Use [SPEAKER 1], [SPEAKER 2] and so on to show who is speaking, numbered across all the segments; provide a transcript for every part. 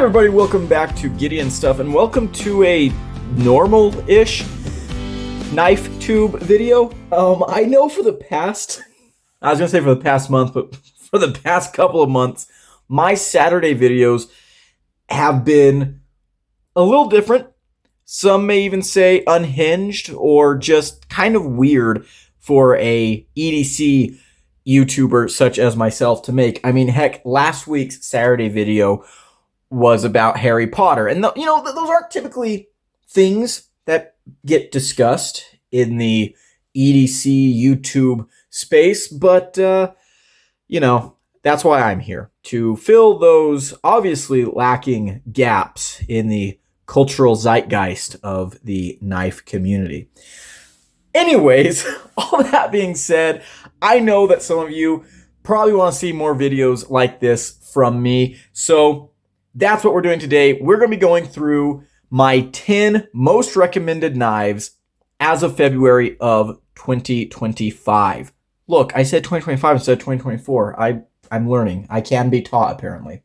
[SPEAKER 1] everybody, welcome back to Gideon Stuff, and welcome to a normal-ish knife tube video. I know for the past, I was gonna say for the past month, but for the past couple of months, my Saturday videos have been a little different. Some may even say unhinged or just kind of weird for a EDC YouTuber such as myself to make. I mean, heck, last week's Saturday video was about Harry Potter. And, those aren't typically things that get discussed in the EDC YouTube space. But, that's why I'm here, to fill those obviously lacking gaps in the cultural zeitgeist of the knife community. Anyways, all that being said, I know that some of you probably want to see more videos like this from me. So that's what we're doing today. We're going to be going through my 10 most recommended knives as of February of 2025. Look, I said 2025 instead of 2024. I'm learning. I can be taught, apparently.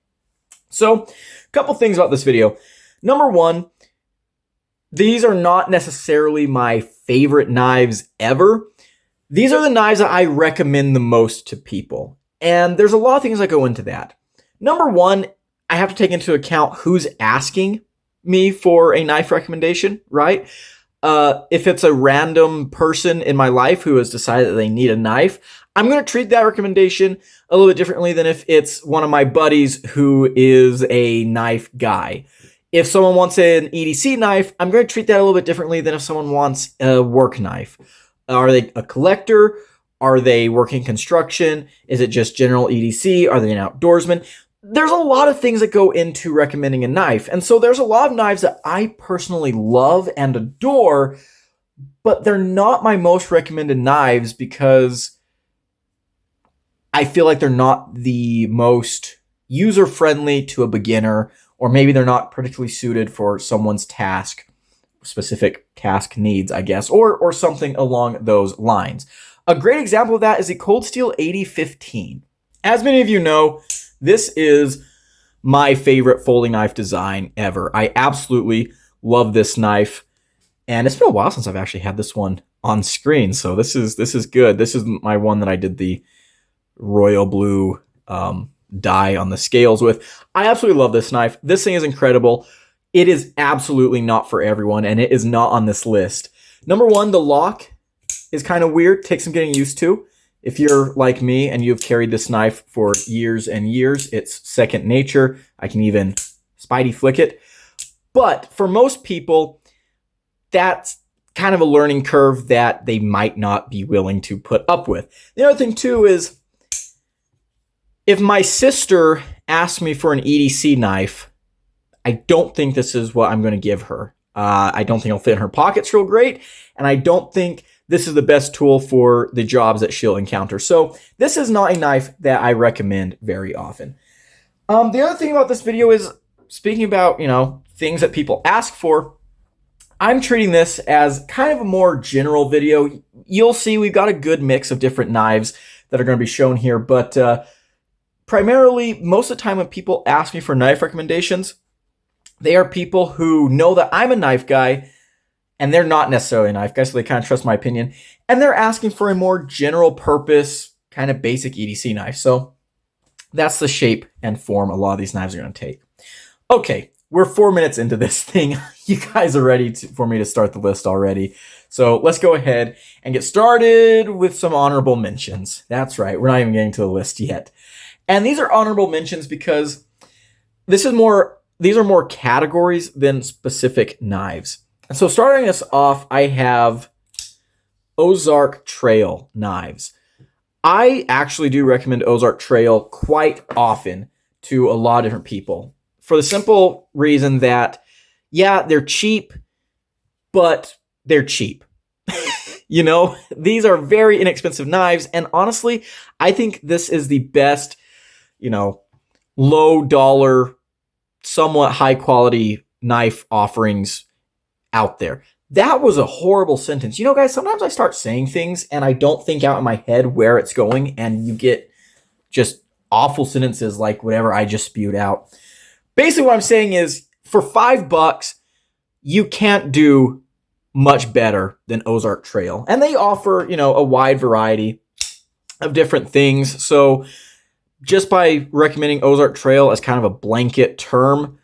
[SPEAKER 1] So, a couple things about this video. Number one, these are not necessarily my favorite knives ever. These are the knives that I recommend the most to people. And there's a lot of things that go into that. Number one, I have to take into account who's asking me for a knife recommendation, right? If it's a random person in my life who has decided that they need a knife, I'm going to treat that recommendation a little bit differently than if it's one of my buddies who is a knife guy. If someone wants an EDC knife, I'm going to treat that a little bit differently than if someone wants a work knife. Are they a collector? Are they working construction? Is it just general EDC? Are they an outdoorsman? There's a lot of things that go into recommending a knife. And so there's a lot of knives that I personally love and adore, but they're not my most recommended knives because I feel like they're not the most user-friendly to a beginner, or maybe they're not particularly suited for someone's specific task needs, I guess, or something along those lines. A great example of that is the Cold Steel 8015. As many of you know, this is my favorite folding knife design ever. I absolutely love this knife, and it's been a while since I've actually had this one on screen, so this is good. This is my one that I did the royal blue die on the scales with. I absolutely love this knife. This thing is incredible. It is absolutely not for everyone, and it is not on this list. Number one, the lock is kind of weird. Takes some getting used to. If you're like me and you've carried this knife for years and years, it's second nature. I can even Spidey flick it. But for most people, that's kind of a learning curve that they might not be willing to put up with. The other thing too is, if my sister asks me for an EDC knife, I don't think this is what I'm going to give her. I don't think it'll fit in her pockets real great, and I don't think this is the best tool for the jobs that she'll encounter. So this is not a knife that I recommend very often. The other thing about this video is, speaking about, things that people ask for, I'm treating this as kind of a more general video. You'll see we've got a good mix of different knives that are going to be shown here, but primarily, most of the time when people ask me for knife recommendations, they are people who know that I'm a knife guy, and they're not necessarily a knife guy, so they kind of trust my opinion. And they're asking for a more general purpose, kind of basic EDC knife. So that's the shape and form a lot of these knives are going to take. Okay, we're 4 minutes into this thing. You guys are ready for me to start the list already. So let's go ahead and get started with some honorable mentions. That's right, we're not even getting to the list yet. And these are honorable mentions because these are more categories than specific knives. So starting us off, I have Ozark Trail knives. I actually do recommend Ozark Trail quite often to a lot of different people for the simple reason that, yeah, they're cheap, but they're cheap. These are very inexpensive knives, and honestly, I think this is the best, low dollar, somewhat high quality knife offerings out there. That was a horrible sentence. Guys, sometimes I start saying things and I don't think out in my head where it's going, and you get just awful sentences like whatever I just spewed out. basically what I'm saying is for $5, you can't do much better than Ozark Trail. And they offer, a wide variety of different things. So just by recommending Ozark Trail as kind of a blanket term,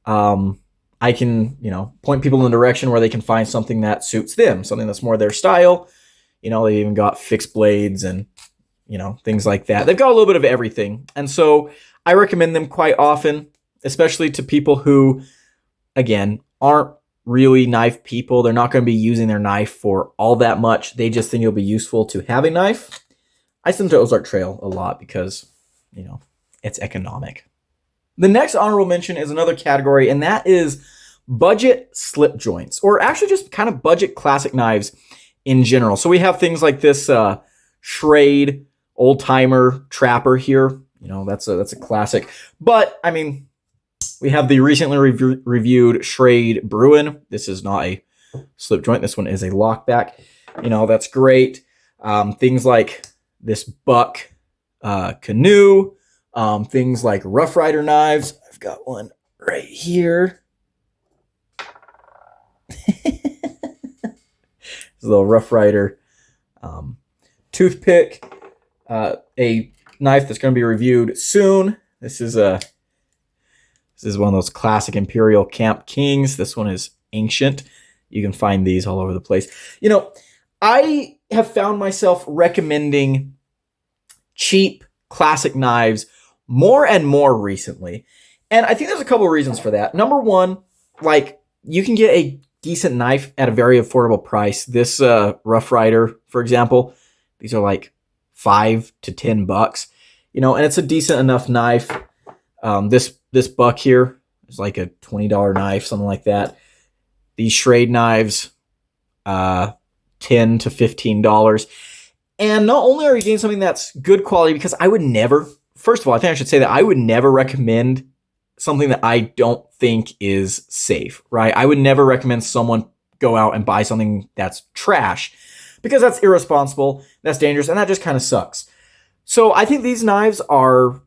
[SPEAKER 1] I can, point people in the direction where they can find something that suits them, something that's more their style. They even got fixed blades and, things like that. They've got a little bit of everything. And so I recommend them quite often, especially to people who, again, aren't really knife people. They're not going to be using their knife for all that much. They just think it'll be useful to have a knife. I send to Ozark Trail a lot because, it's economic. The next honorable mention is another category, and that is budget slip joints, or actually just kind of budget classic knives in general. So we have things like this Schrade old timer trapper here. That's a classic. But I mean, we have the recently reviewed Schrade Bruin. This is not a slip joint. This one is a lockback. That's great. Things like this Buck canoe. Things like Rough Rider knives. I've got one right here. This little Rough Rider toothpick. A knife that's going to be reviewed soon. This is one of those classic Imperial Camp Kings. This one is ancient. You can find these all over the place. I have found myself recommending cheap classic knives more and more recently. And I think there's a couple of reasons for that. Number one, you can get a decent knife at a very affordable price. This Rough Rider, for example, these are like $5 to $10, and it's a decent enough knife. This Buck here is like a $20 knife, something like that. These Schrade knives, $10 to $15. And not only are you getting something that's good quality, because I would never, first of all, I think I should say that I would never recommend something that I don't think is safe, right? I would never recommend someone go out and buy something that's trash, because that's irresponsible, that's dangerous, and that just kind of sucks. So I think these knives are,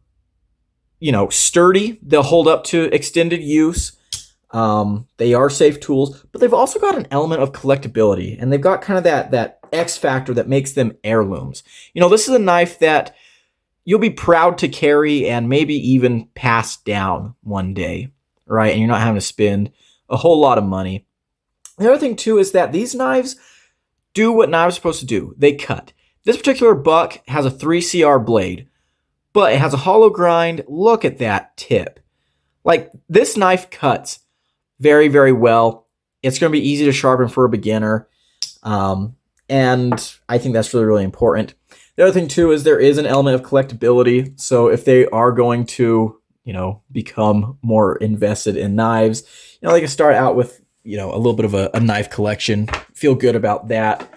[SPEAKER 1] sturdy. They'll hold up to extended use. They are safe tools, but they've also got an element of collectability, and they've got kind of that X factor that makes them heirlooms. This is a knife that you'll be proud to carry and maybe even pass down one day, right? And you're not having to spend a whole lot of money. The other thing too is that these knives do what knives are supposed to do. They cut. This particular Buck has a 3CR blade, but it has a hollow grind. Look at that tip. This knife cuts very, very well. It's going to be easy to sharpen for a beginner. And I think that's really, really important. The other thing too is there is an element of collectability. So if they are going to, become more invested in knives, they can start out with, a little bit of a knife collection. Feel good about that.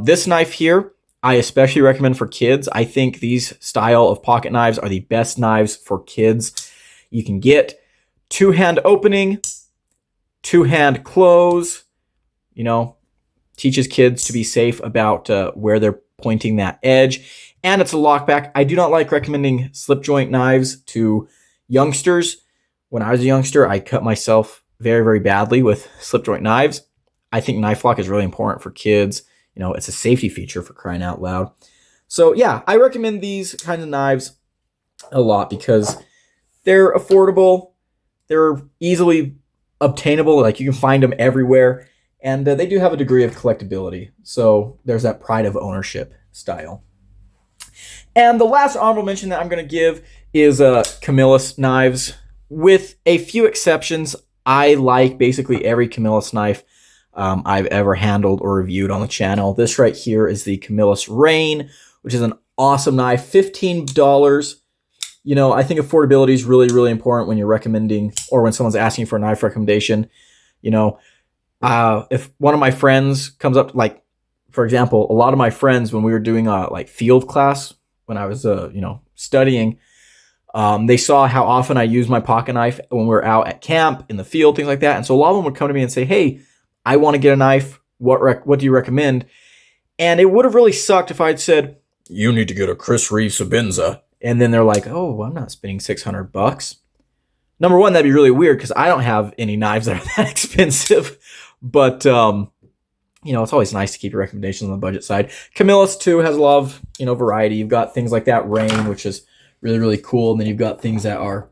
[SPEAKER 1] This knife here, I especially recommend for kids. I think these style of pocket knives are the best knives for kids you can get. Two-hand opening, two-hand close, teaches kids to be safe about where they're pointing that edge. And it's a lockback. I do not like recommending slip joint knives to youngsters. When I was a youngster, I cut myself very, very badly with slip joint knives. I think knife lock is really important for kids. It's a safety feature, for crying out loud. So yeah, I recommend these kinds of knives a lot because they're affordable. They're easily obtainable. You can find them everywhere. And they do have a degree of collectability. So there's that pride of ownership style. And the last honorable mention that I'm going to give is Camillus knives. With a few exceptions, I like basically every Camillus knife I've ever handled or reviewed on the channel. This right here is the Camillus Rain, which is an awesome knife. $15. I think affordability is really, really important when you're recommending, or when someone's asking for a knife recommendation. If one of my friends comes up, for example, a lot of my friends, when we were doing field class, when I was studying, they saw how often I use my pocket knife when we're out at camp, in the field, things like that. And so a lot of them would come to me and say, "Hey, I want to get a knife. What do you recommend?" And it would have really sucked if I'd said, "You need to get a Chris Reeve Sabinza." And then they're like, "Oh, I'm not spending $600." number one, that'd be really weird because I don't have any knives that are that expensive. But, it's always nice to keep your recommendations on the budget side. Camillus, too, has a lot of, variety. You've got things like that Rain, which is really, really cool. And then you've got things that are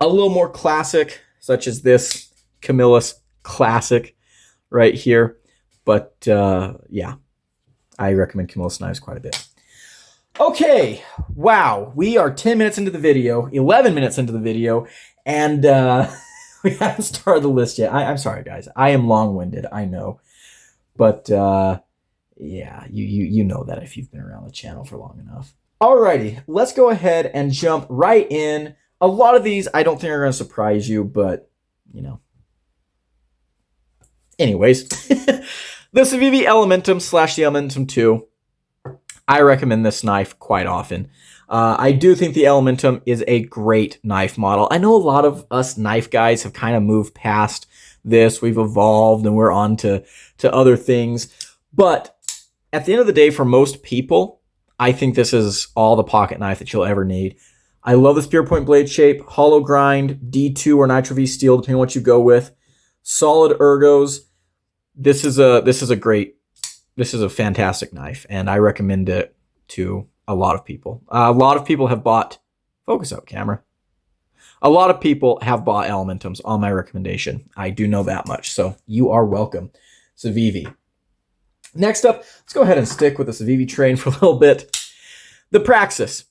[SPEAKER 1] a little more classic, such as this Camillus Classic right here. But, yeah, I recommend Camillus knives quite a bit. Okay, wow, we are 10 minutes into the video, 11 minutes into the video, and we haven't started the list yet. I'm sorry, guys. I am long-winded, I know. But, yeah, you know that if you've been around the channel for long enough. Alrighty, let's go ahead and jump right in. A lot of these I don't think are going to surprise you, but, Anyways, the Civivi Elementum / the Elementum 2. I recommend this knife quite often. I do think the Elementum is a great knife model. I know a lot of us knife guys have kind of moved past this. We've evolved and we're on to other things. But at the end of the day, for most people, I think this is all the pocket knife that you'll ever need. I love the spear point blade shape, hollow grind, D2 or Nitro V steel, depending on what you go with. Solid ergos. This is a fantastic knife, and I recommend it to a lot of people. A lot of people have bought, focus out camera. A lot of people have bought Elementums on my recommendation. I do know that much, so you are welcome, Civivi. Next up, let's go ahead and stick with the Civivi train for a little bit. The Praxis.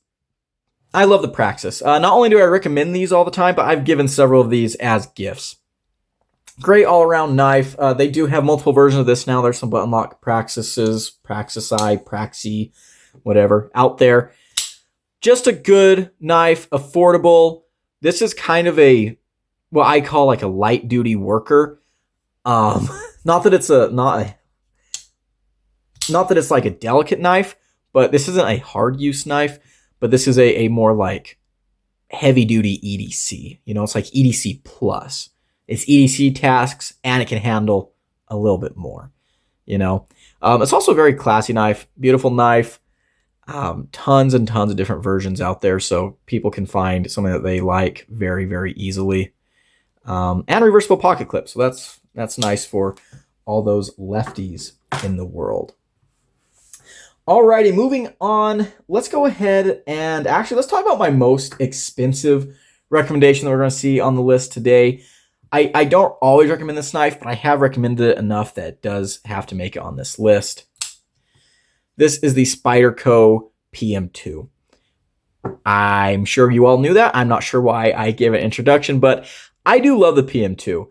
[SPEAKER 1] I love the Praxis. Not only do I recommend these all the time, but I've given several of these as gifts. Great all-around knife. They do have multiple versions of this now. There's some button lock Praxises, Praxisi, Praxi, whatever, out there. Just a good knife, affordable. This is kind of what I call like a light-duty worker. Not that it's like a delicate knife, but this isn't a hard-use knife, but this is a more like heavy-duty EDC. It's like EDC plus. It's EDC tasks, and it can handle a little bit more, It's also a very classy knife, beautiful knife, tons and tons of different versions out there, so people can find something that they like very, very easily. And reversible pocket clip, so that's nice for all those lefties in the world. Alrighty, moving on, let's go ahead and actually let's talk about my most expensive recommendation that we're going to see on the list today. I don't always recommend this knife, but I have recommended it enough that it does have to make it on this list. This is the Spyderco PM2. I'm sure you all knew that. I'm not sure why I gave an introduction, but I do love the PM2.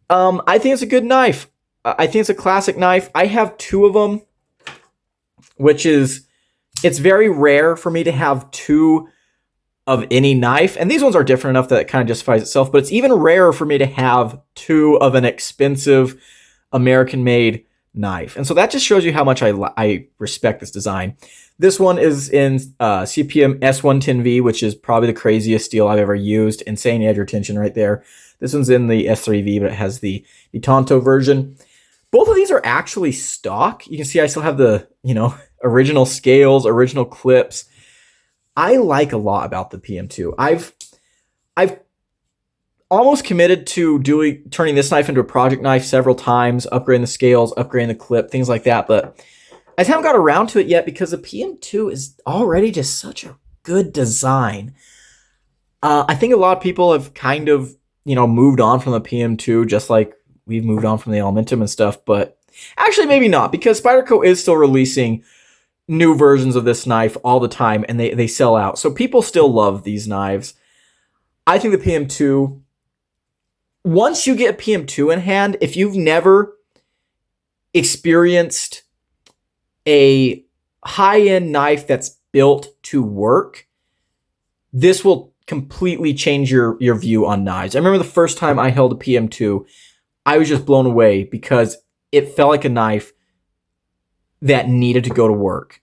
[SPEAKER 1] I think it's a good knife. I think it's a classic knife. I have two of them, it's very rare for me to have two of any knife, and these ones are different enough that it kind of justifies itself, but it's even rarer for me to have two of an expensive American-made knife. And so that just shows you how much I respect this design. This one is in CPM S110V, which is probably the craziest steel I've ever used. Insane edge retention right there. This one's in the S3V, but it has the Tonto version. Both of these are actually stock. You can see I still have the, original scales, original clips. I like a lot about the PM2. I've almost committed to turning this knife into a project knife several times, upgrading the scales, upgrading the clip, things like that. But I haven't got around to it yet because the PM2 is already just such a good design. I think a lot of people have kind of, moved on from the PM2, just like we've moved on from the Elementum and stuff. But actually, maybe not, because Spyderco is still releasing new versions of this knife all the time, and they sell out. So people still love these knives. I think the PM2, once you get a PM2 in hand, if you've never experienced a high-end knife that's built to work, this will completely change your view on knives. I remember the first time I held a PM2, I was just blown away because it felt like a knife that needed to go to work.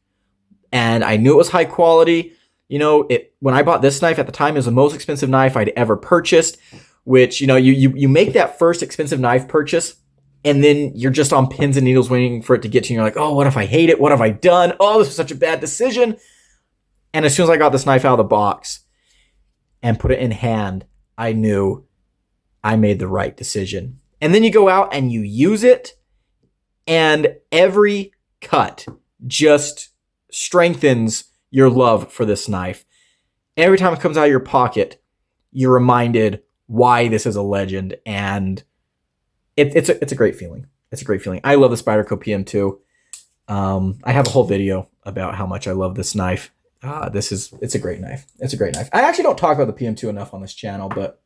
[SPEAKER 1] And I knew it was high quality. When I bought this knife at the time, it was the most expensive knife I'd ever purchased, which, you make that first expensive knife purchase, and then you're just on pins and needles waiting for it to get to you. You're like, oh, what if I hate it? What have I done? Oh, this is such a bad decision. And as soon as I got this knife out of the box and put it in hand, I knew I made the right decision. And then you go out and you use it, and every cut just strengthens your love for this knife. Every time it comes out of your pocket, you're reminded why this is a legend, and it's a great feeling. It's a great feeling. I love the Spyderco PM2. I have a whole video about how much I love this knife. It's a great knife. It's a great knife. I actually don't talk about the PM2 enough on this channel, but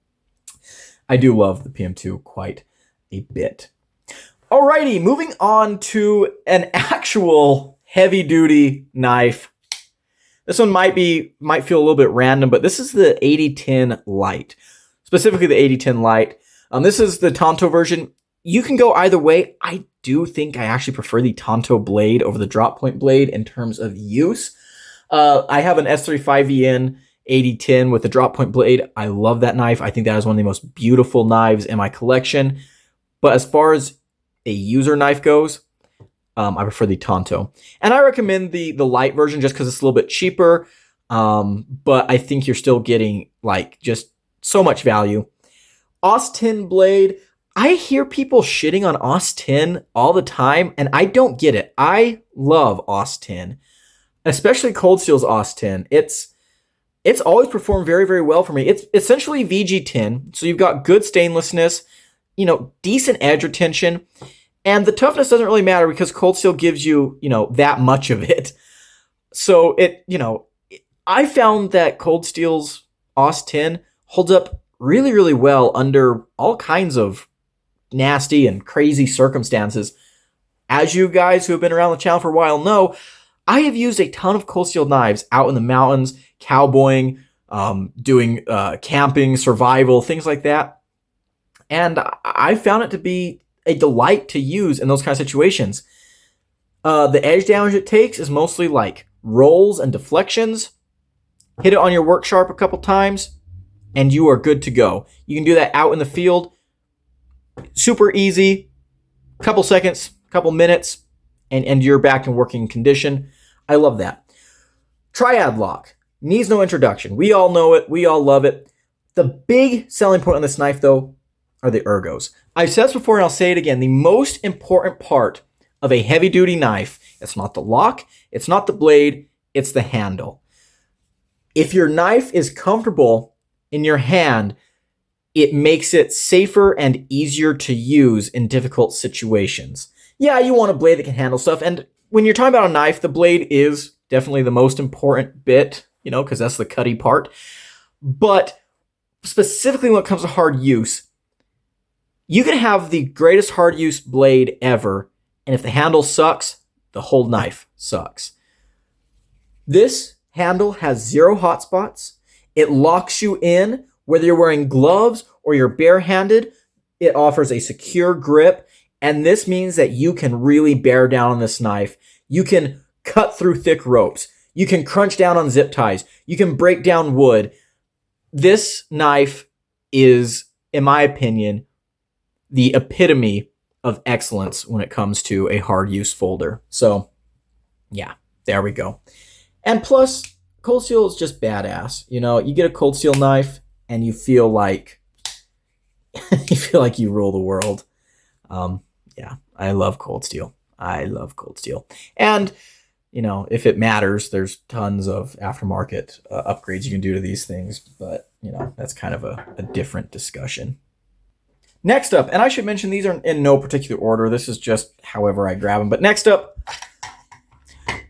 [SPEAKER 1] I do love the PM2 quite a bit. Alrighty, moving on to an actual heavy-duty knife. This one might feel a little bit random, but this is the 8010 Lite, specifically the 8010 Lite. This is the Tanto version. You can go either way. I do think I actually prefer the Tanto blade over the drop point blade in terms of use. I have an S35VN 8010 with the drop point blade. I love that knife. I think that is one of the most beautiful knives in my collection. But as far as a user knife goes, I prefer the Tanto. And I recommend the light version just because it's a little bit cheaper. But I think you're still getting like just so much value. AUS-10 blade. I hear people shitting on AUS-10 all the time, and I don't get it. I love AUS-10, especially Cold Steel's AUS-10. It's always performed very, very well for me. It's essentially VG10, so you've got good stainlessness, decent edge retention, and the toughness doesn't really matter because Cold Steel gives you, that much of it. So I found that Cold Steel's AUS-10 holds up really, really well under all kinds of nasty and crazy circumstances. As you guys who have been around the channel for a while know, I have used a ton of Cold Steel knives out in the mountains, cowboying, doing camping, survival, things like that. And I found it to be a delight to use in those kind of situations. The edge damage it takes is mostly like rolls and deflections. Hit it on your work sharp a couple times, and you are good to go. You can do that out in the field. Super easy. Couple seconds, couple minutes, and you're back in working condition. I love that. Triad lock. Needs no introduction. We all know it. We all love it. The big selling point on this knife, though, are the ergos. I've said this before and I'll say it again. The most important part of a heavy-duty knife, it's not the lock, it's not the blade, it's the handle. If your knife is comfortable in your hand, it makes it safer and easier to use in difficult situations. Yeah, you want a blade that can handle stuff, and when you're talking about a knife, the blade is definitely the most important bit, because that's the cutty part. But specifically when it comes to hard use, you can have the greatest hard use blade ever, and if the handle sucks, the whole knife sucks. This handle has 0 hot spots. It locks you in, whether you're wearing gloves or you're barehanded. It offers a secure grip, and this means that you can really bear down on this knife. You can cut through thick ropes. You can crunch down on zip ties. You can break down wood. This knife is, in my opinion, the epitome of excellence when it comes to a hard use folder. So, yeah, there we go. And plus, Cold Steel is just badass. You get a Cold Steel knife and you feel like you rule the world. Yeah, I love Cold Steel. I love Cold Steel. And, if it matters, there's tons of aftermarket upgrades you can do to these things. But, that's kind of a different discussion. Next up, and I should mention these are in no particular order. This is just however I grab them. But next up,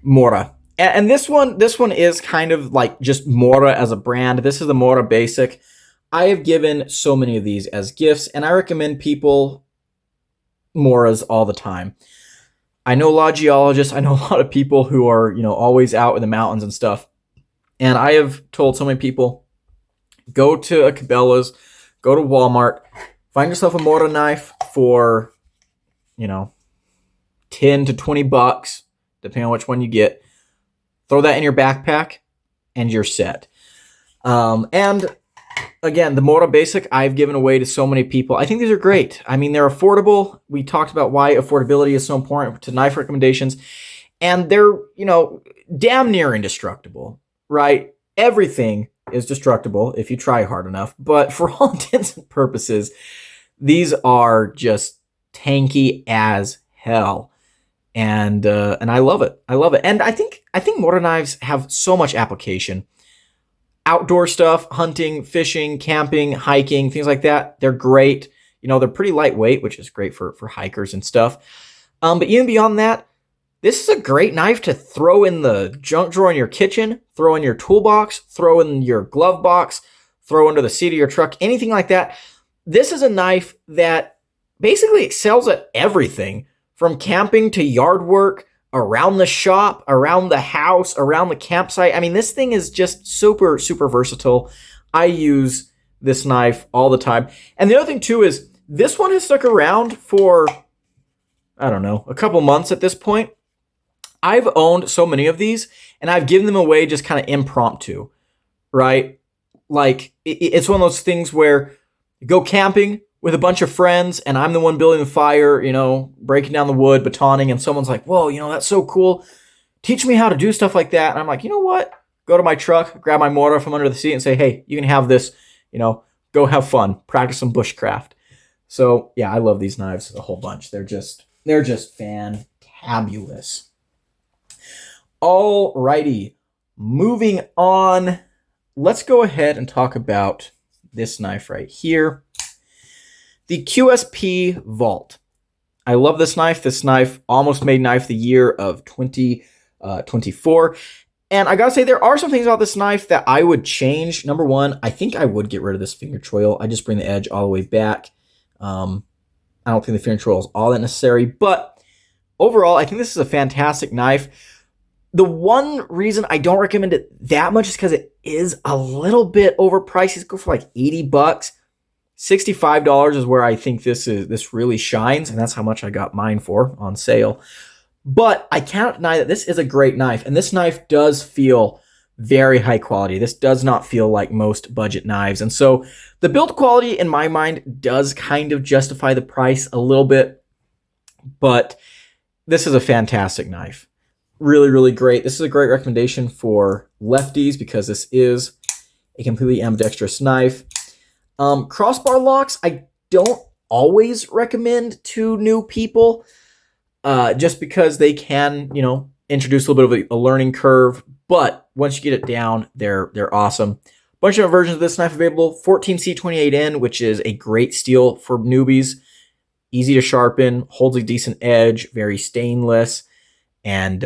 [SPEAKER 1] Mora. And this one is kind of like just Mora as a brand. This is the Mora Basic. I have given so many of these as gifts, and I recommend people Moras all the time. I know a lot of geologists. I know a lot of people who are, always out in the mountains and stuff. And I have told so many people, go to a Cabela's, go to Walmart, find yourself a Mora knife for, 10 to 20 bucks, depending on which one you get. Throw that in your backpack, and you're set. And again, the Mora Basic I've given away to so many people. I think these are great. I mean, they're affordable. We talked about why affordability is so important to knife recommendations. And they're, damn near indestructible, right? Everything is destructible if you try hard enough. But for all intents and purposes, these are just tanky as hell. And I love it. I love it. And I think mortar knives have so much application. Outdoor stuff, hunting, fishing, camping, hiking, things like that. They're great. You know, they're pretty lightweight, which is great for hikers and stuff. But even beyond that, this is a great knife to throw in the junk drawer in your kitchen, throw in your toolbox, throw in your glove box, throw under the seat of your truck, anything like that. This is a knife that basically excels at everything, from camping to yard work, around the shop, around the house, around the campsite. I mean, this thing is just super, super versatile. I use this knife all the time. And the other thing too is this one has stuck around for, I don't know, a couple months at this point. I've owned so many of these and I've given them away just kind of impromptu, right? Like it's one of those things where you go camping with a bunch of friends and I'm the one building the fire, you know, breaking down the wood, batoning, and someone's like, whoa, you know, that's so cool. Teach me how to do stuff like that. And I'm like, you know what? Go to my truck, grab my mortar from under the seat and say, hey, you can have this, you know, go have fun, practice some bushcraft. So yeah, I love these knives a whole bunch. They're just fantabulous. Alrighty, moving on. Let's go ahead and talk about this knife right here. The QSP Vault. I love this knife. This knife almost made Knife of the Year of 2024. And I gotta say, there are some things about this knife that I would change. Number one, I think I would get rid of this finger choil. I just bring the edge all the way back. I don't think the finger choil is all that necessary. But overall, I think this is a fantastic knife. The one reason I don't recommend it that much is because it is a little bit overpriced. It's go for like $80. $65 is where I think this really shines, and that's how much I got mine for on sale. But I cannot deny that this is a great knife, and this knife does feel very high quality. This does not feel like most budget knives, and so the build quality in my mind does kind of justify the price a little bit, but this is a fantastic knife. Really, really great. This is a great recommendation for lefties because this is a completely ambidextrous knife. Crossbar locks, I don't always recommend to new people, just because they can, you know, introduce a little bit of a learning curve. But once you get it down, they're awesome. Bunch of versions of this knife available. 14C28N, which is a great steel for newbies. Easy to sharpen, holds a decent edge, very stainless, and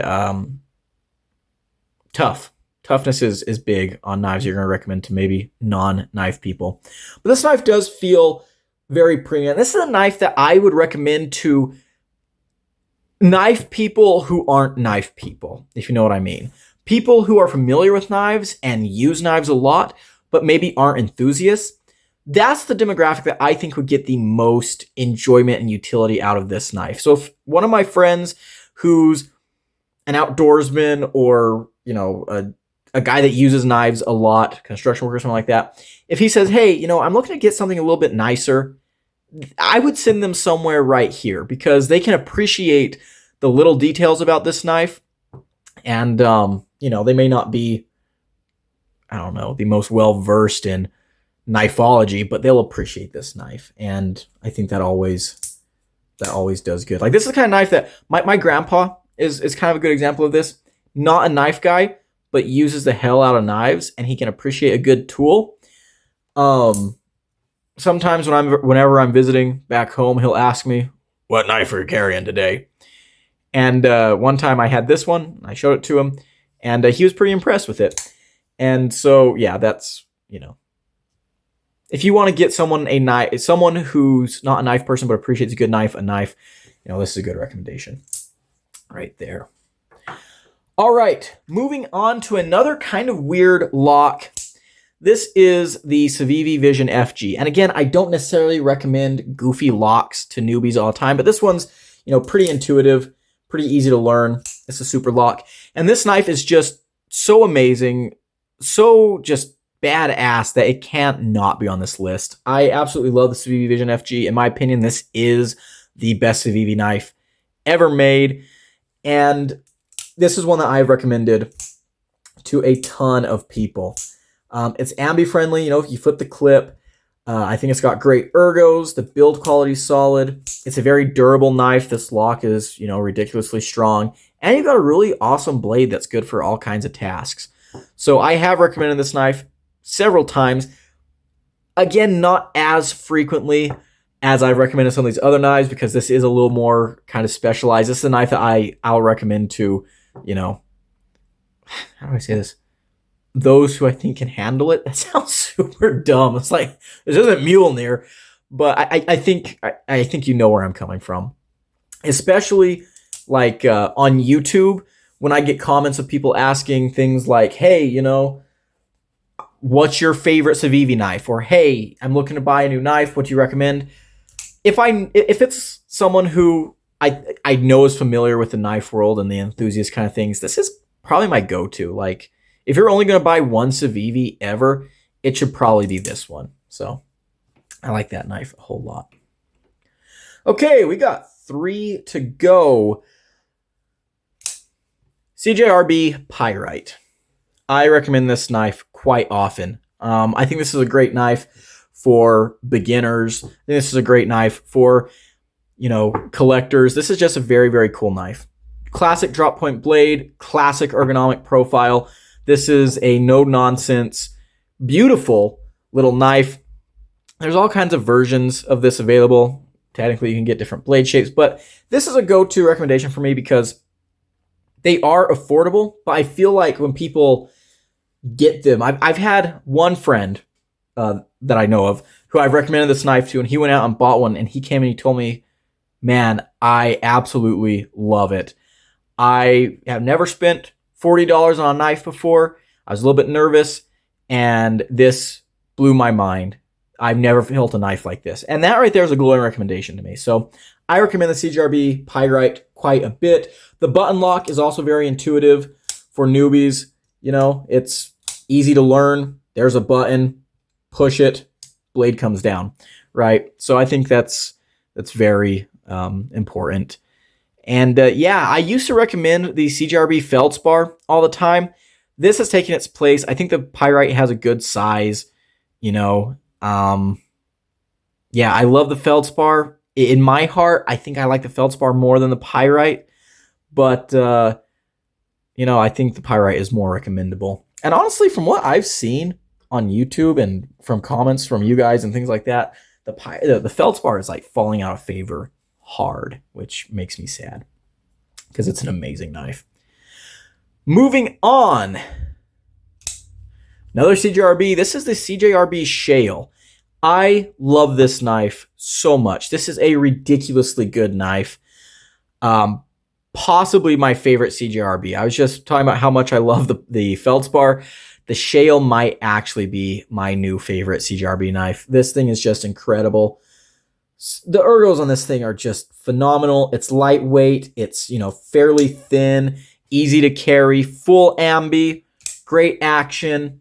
[SPEAKER 1] tough. Toughness is big on knives you're going to recommend to maybe non-knife people. But this knife does feel very premium. This is a knife that I would recommend to knife people who aren't knife people, if you know what I mean. People who are familiar with knives and use knives a lot, but maybe aren't enthusiasts. That's the demographic that I think would get the most enjoyment and utility out of this knife. So if one of my friends who's an outdoorsman or, you know, a guy that uses knives a lot, construction worker, something like that, if he says, hey, you know, I'm looking to get something a little bit nicer, I would send them somewhere right here because they can appreciate the little details about this knife. And, you know, they may not be, I don't know, the most well-versed in knifeology, but they'll appreciate this knife. And I think that always does good. Like, this is the kind of knife that my grandpa is kind of a good example of this. Not a knife guy, but uses the hell out of knives, and he can appreciate a good tool. Sometimes whenever I'm visiting back home, he'll ask me, what knife are you carrying today? And one time I had this one, I showed it to him, and he was pretty impressed with it. And so, yeah, that's, you know, if you want to get someone a knife, someone who's not a knife person but appreciates a good knife, you know, this is a good recommendation right there. All right, moving on to another kind of weird lock. This is the Civivi Vision FG. And again, I don't necessarily recommend goofy locks to newbies all the time, but this one's, you know, pretty intuitive, pretty easy to learn. It's a super lock. And this knife is just so amazing, so just badass that it can't not be on this list. I absolutely love the Civivi Vision FG. In my opinion, this is the best Civivi knife ever made. And this is one that I've recommended to a ton of people. It's ambi friendly. If you flip the clip, I think it's got great ergos. The build quality is solid. It's a very durable knife. This lock is, ridiculously strong. And you've got a really awesome blade that's good for all kinds of tasks. So I have recommended this knife several times. Again, not as frequently as I've recommended some of these other knives, because this is a little more kind of specialized. This is a knife that I'll recommend to, how do I say this? Those who I think can handle it. That sounds super dumb. It's like, this isn't Mjolnir, but I think you know where I'm coming from. Especially like on YouTube, when I get comments of people asking things like, hey, what's your favorite Civivi knife? Or, hey, I'm looking to buy a new knife. What do you recommend? If it's someone who I know is familiar with the knife world and the enthusiast kind of things, this is probably my go-to. Like, if you're only going to buy one Civivi ever, it should probably be this one. So I like that knife a whole lot. Okay, we got 3 to go. CJRB Pyrite. I recommend this knife quite often. I think this is a great knife for beginners. I think this is a great knife for, collectors. This is just a very, very cool knife. Classic drop point blade, classic ergonomic profile. This is a no-nonsense, beautiful little knife. There's all kinds of versions of this available. Technically, you can get different blade shapes, but this is a go-to recommendation for me because they are affordable, but I feel like when people get them, I've had one friend that I know of who I've recommended this knife to, and he went out and bought one, and he came and he told me, man, I absolutely love it. I have never spent $40 on a knife before. I was a little bit nervous, and this blew my mind. I've never felt a knife like this. And that right there is a glowing recommendation to me. So I recommend the CJRB Pyrite quite a bit. The button lock is also very intuitive for newbies. It's easy to learn. There's a button, push it, blade comes down, right? So I think that's very important. And I used to recommend the CJRB Feldspar all the time. This has taken its place. I think the Pyrite has a good size, I love the Feldspar. In my heart, I think I like the Feldspar more than the Pyrite, but I think the Pyrite is more recommendable. And honestly, from what I've seen on YouTube and from comments from you guys and things like that, the Feldspar is like falling out of favor hard, which makes me sad because it's an amazing knife. Moving on. Another CJRB. This is the CJRB Shale. I love this knife so much. This is a ridiculously good knife. Possibly my favorite CJRB. I was just talking about how much I love the Feldspar. The Shale might actually be my new favorite CJRB knife. This thing is just incredible. The ergos on this thing are just phenomenal. It's lightweight. It's, fairly thin, easy to carry, full ambi, great action.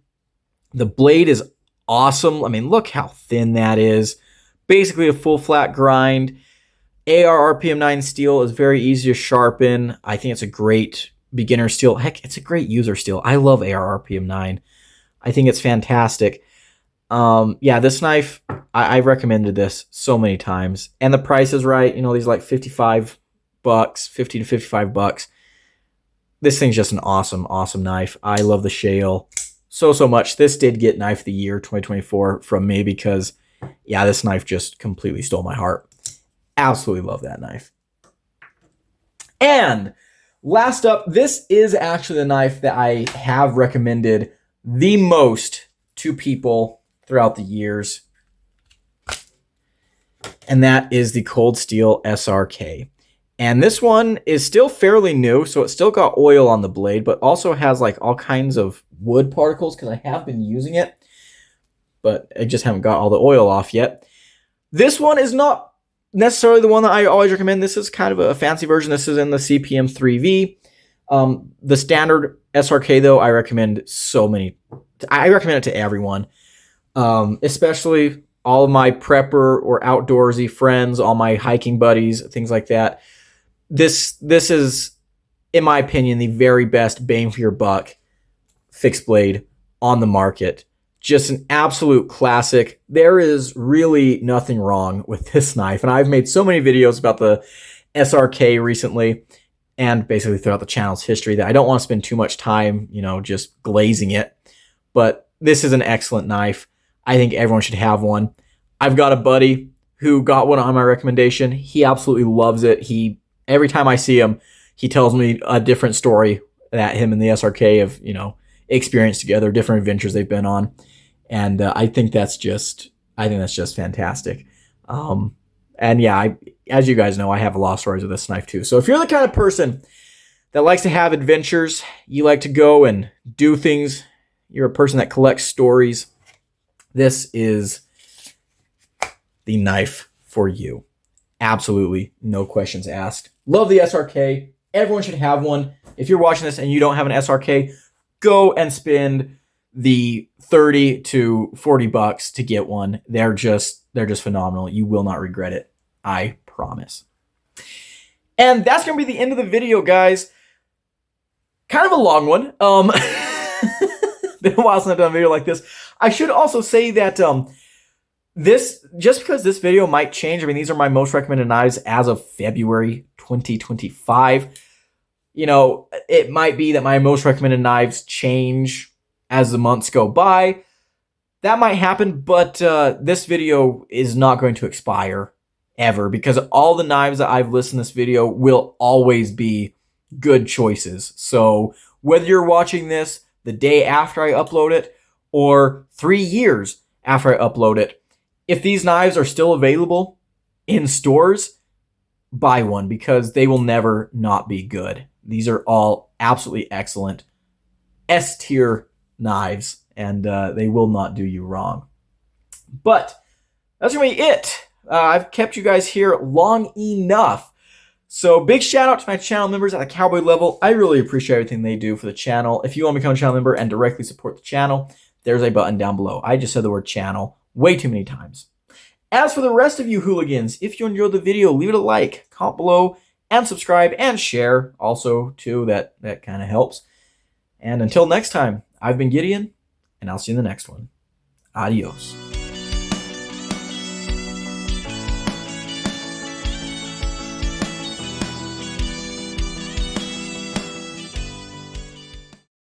[SPEAKER 1] The blade is awesome. I mean, look how thin that is. Basically a full flat grind. AR RPM 9 steel is very easy to sharpen. I think it's a great beginner steel. Heck, it's a great user steel. I love AR RPM 9. I think it's fantastic. This knife, I've recommended this so many times. And the price is right. These are like $55, $50 to $55. This thing's just an awesome, awesome knife. I love the Shale so much. This did get Knife of the Year 2024 from me because, this knife just completely stole my heart. Absolutely love that knife. And last up, this is actually the knife that I have recommended the most to people throughout the years. And that is the Cold Steel SRK. And this one is still fairly new, so it's still got oil on the blade, but also has like all kinds of wood particles because I have been using it, but I just haven't got all the oil off yet. This one is not necessarily the one that I always recommend. This is kind of a fancy version. This is in the CPM 3V. The standard SRK, though, I recommend I recommend it to everyone, especially all of my prepper or outdoorsy friends, all my hiking buddies, things like that. This is, in my opinion, the very best bang for your buck fixed blade on the market. Just an absolute classic. There is really nothing wrong with this knife. And I've made so many videos about the SRK recently and basically throughout the channel's history that I don't want to spend too much time, just glazing it. But this is an excellent knife. I think everyone should have one. I've got a buddy who got one on my recommendation. He absolutely loves it. Every time I see him, he tells me a different story that him and the SRK have, experienced together, different adventures they've been on. And I think that's just fantastic. And yeah, as you guys know, I have a lot of stories with this knife too. So if you're the kind of person that likes to have adventures, you like to go and do things, you're a person that collects stories, this is the knife for you. Absolutely, no questions asked. Love the SRK. Everyone should have one. If you're watching this and you don't have an SRK, go and spend the $30 to $40 to get one. They're just phenomenal. You will not regret it. I promise. And that's going to be the end of the video, guys. Kind of a long one. Been a while since I've done a video like this. I should also say that just because this video might change, these are my most recommended knives as of February 2025. It might be that my most recommended knives change as the months go by. That might happen, but this video is not going to expire ever because all the knives that I've listed in this video will always be good choices. So whether you're watching this the day after I upload it or 3 years after I upload it, if these knives are still available in stores, buy one because they will never not be good. These are all absolutely excellent S-tier knives, and they will not do you wrong. But that's going to be it. I've kept you guys here long enough. So big shout out to my channel members at the Cowboy level. I really appreciate everything they do for the channel. If you want to become a channel member and directly support the channel, there's a button down below. I just said the word channel way too many times. As for the rest of you hooligans, if you enjoyed the video, leave it a like, comment below, and subscribe, and share also, too. That kind of helps. And until next time, I've been Gideon, and I'll see you in the next one. Adios.